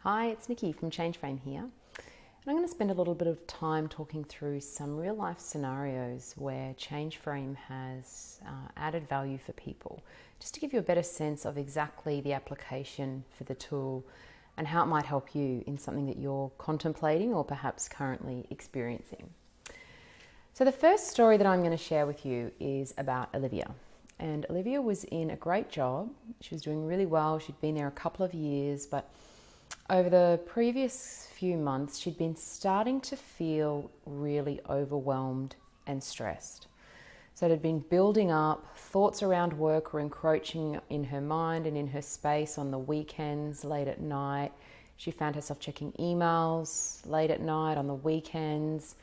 Hi, it's Nikki from Change Frame here. And I'm going to spend a little bit of time talking through some real life scenarios where Change Frame has added value for people, just to give you a better sense of exactly the application for the tool and how it might help you in something that you're contemplating or perhaps currently experiencing. So the first story that I'm going to share with you is about Olivia. And Olivia was in a great job. She was doing really well. She'd been there a couple of years, but over the previous few months, she'd been starting to feel really overwhelmed and stressed. So it had been building up. Thoughts around work were encroaching in her mind and in her space on the weekends, late at night. She found herself checking emails late at night on the weekends.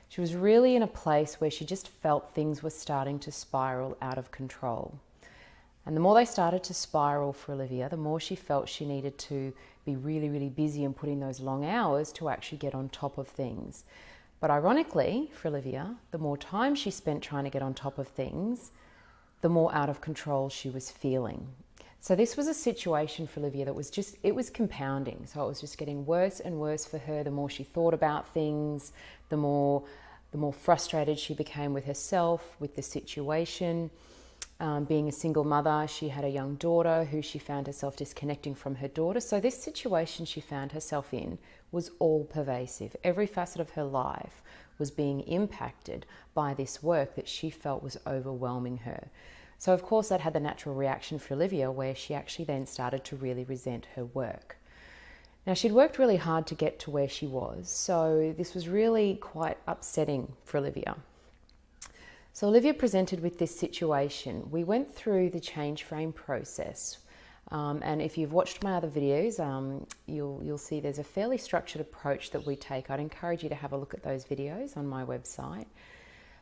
She was really in a place where she just felt things were starting to spiral out of control. And the more they started to spiral for Olivia, the more she felt she needed to be really, really busy and put in those long hours to actually get on top of things. But ironically, for Olivia, the more time she spent trying to get on top of things, the more out of control she was feeling. So this was a situation for Olivia that was it was compounding. So it was just getting worse and worse for her. The more she thought about things, the more frustrated she became with herself, with the situation. Being a single mother, she had a young daughter who she found herself disconnecting from her daughter. So this situation she found herself in was all pervasive. Every facet of her life was being impacted by this work that she felt was overwhelming her. So of course that had the natural reaction for Olivia, where she actually then started to really resent her work. Now, she'd worked really hard to get to where she was, so this was really quite upsetting for Olivia. So Olivia presented with this situation. We went through the change frame process, and if you've watched my other videos, you'll see there's a fairly structured approach that we take. I'd encourage you to have a look at those videos on my website.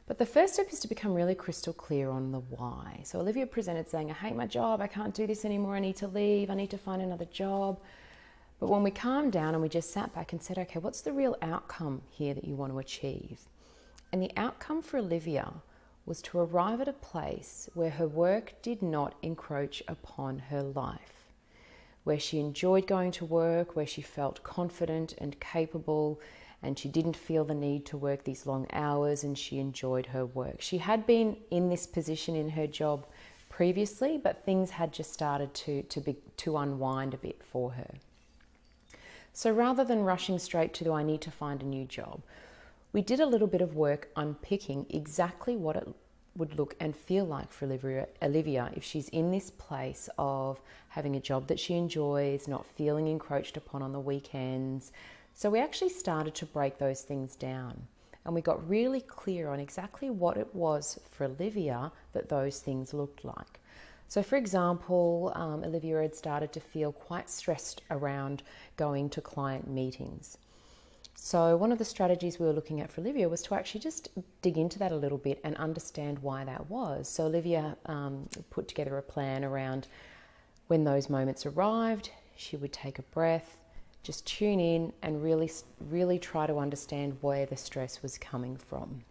But the first step is to become really crystal clear on the why. So Olivia presented saying, I hate my job, I can't do this anymore, I need to leave, I need to find another job. But when we calmed down and we just sat back and said, okay, what's the real outcome here that you want to achieve? And the outcome for Olivia was to arrive at a place where her work did not encroach upon her life, where she enjoyed going to work, where she felt confident and capable, and she didn't feel the need to work these long hours, and she enjoyed her work. She had been in this position in her job previously, but things had just started to unwind a bit for her. So rather than rushing straight to, I need to find a new job, we did a little bit of work unpicking exactly what it would look and feel like for Olivia if she's in this place of having a job that she enjoys, not feeling encroached upon on the weekends. So we actually started to break those things down, and we got really clear on exactly what it was for Olivia that those things looked like. So for example, Olivia had started to feel quite stressed around going to client meetings. So one of the strategies we were looking at for Olivia was to actually just dig into that a little bit and understand why that was. So Olivia put together a plan around when those moments arrived, she would take a breath, just tune in and really try to understand where the stress was coming from.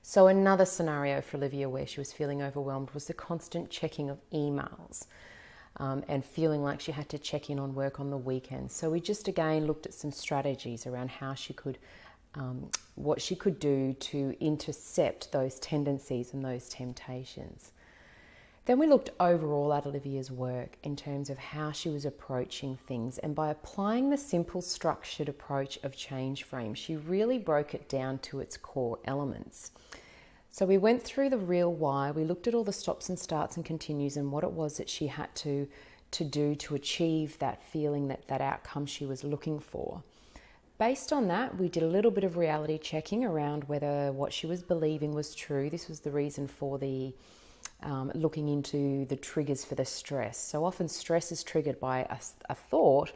So another scenario for Olivia where she was feeling overwhelmed was the constant checking of emails. And feeling like she had to check in on work on the weekends. So we just again looked at some strategies around how she could, what she could do to intercept those tendencies and those temptations. Then we looked overall at Olivia's work in terms of how she was approaching things. And by applying the simple structured approach of change frame, she really broke it down to its core elements. So we went through the real why, we looked at all the stops and starts and continues and what it was that she had to do to achieve that feeling, that outcome she was looking for. Based on that, we did a little bit of reality checking around whether what she was believing was true. This was the reason for the looking into the triggers for the stress. So often stress is triggered by a thought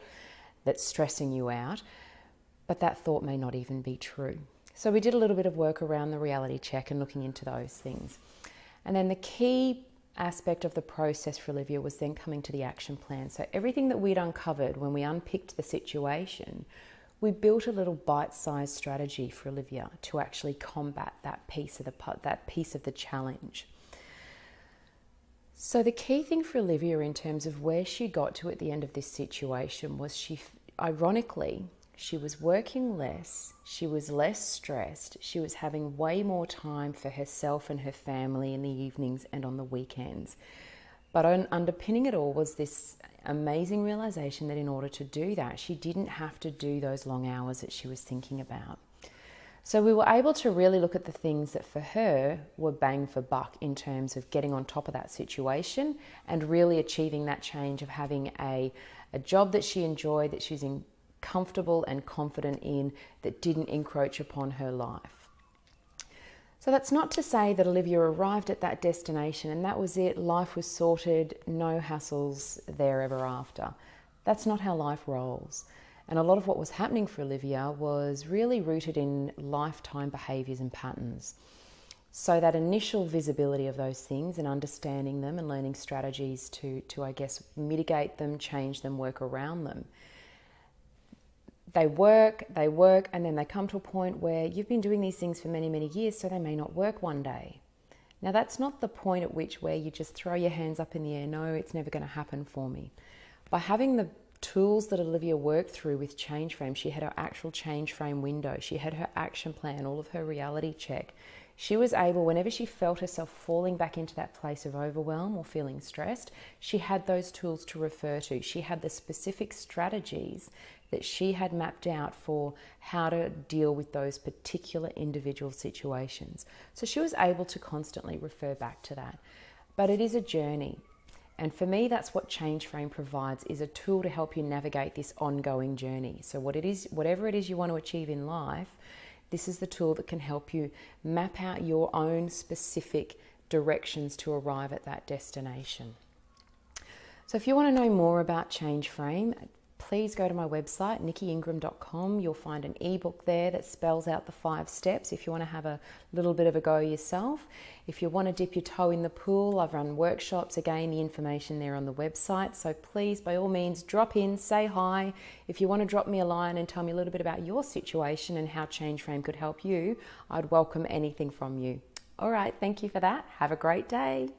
that's stressing you out, but that thought may not even be true. So we did a little bit of work around the reality check and looking into those things. And then the key aspect of the process for Olivia was then coming to the action plan. So everything that we'd uncovered when we unpicked the situation, we built a little bite-sized strategy for Olivia to actually combat that piece of the challenge. So the key thing for Olivia in terms of where she got to at the end of this situation was ironically, she was working less, she was less stressed, she was having way more time for herself and her family in the evenings and on the weekends. But underpinning it all was this amazing realization that in order to do that, she didn't have to do those long hours that she was thinking about. So we were able to really look at the things that for her were bang for buck in terms of getting on top of that situation and really achieving that change of having a job that she enjoyed, that she's comfortable and confident in, that didn't encroach upon her life. So that's not to say that Olivia arrived at that destination and that was it, life was sorted, no hassles there ever after. That's not how life rolls. And a lot of what was happening for Olivia was really rooted in lifetime behaviours and patterns. So that initial visibility of those things and understanding them and learning strategies to I guess, mitigate them, change them, work around them. They work, and then they come to a point where you've been doing these things for many, many years, so they may not work one day. Now, that's not the point at which where you just throw your hands up in the air, no, it's never going to happen for me. By having the tools that Olivia worked through with Change Frame, she had her actual Change Frame window, she had her action plan, all of her reality check. She was able, whenever she felt herself falling back into that place of overwhelm or feeling stressed, she had those tools to refer to. She had the specific strategies that she had mapped out for how to deal with those particular individual situations. So she was able to constantly refer back to that. But it is a journey. And for me, that's what Change Frame provides, is a tool to help you navigate this ongoing journey. So whatever it is you want to achieve in life, this is the tool that can help you map out your own specific directions to arrive at that destination. So if you want to know more about Change Frame, please go to my website, nikkiingram.com. You'll find an ebook there that spells out the 5 steps if you want to have a little bit of a go yourself. If you want to dip your toe in the pool, I've run workshops. Again, the information there on the website. So please, by all means, drop in, say hi. If you want to drop me a line and tell me a little bit about your situation and how Change Frame could help you, I'd welcome anything from you. All right, thank you for that. Have a great day.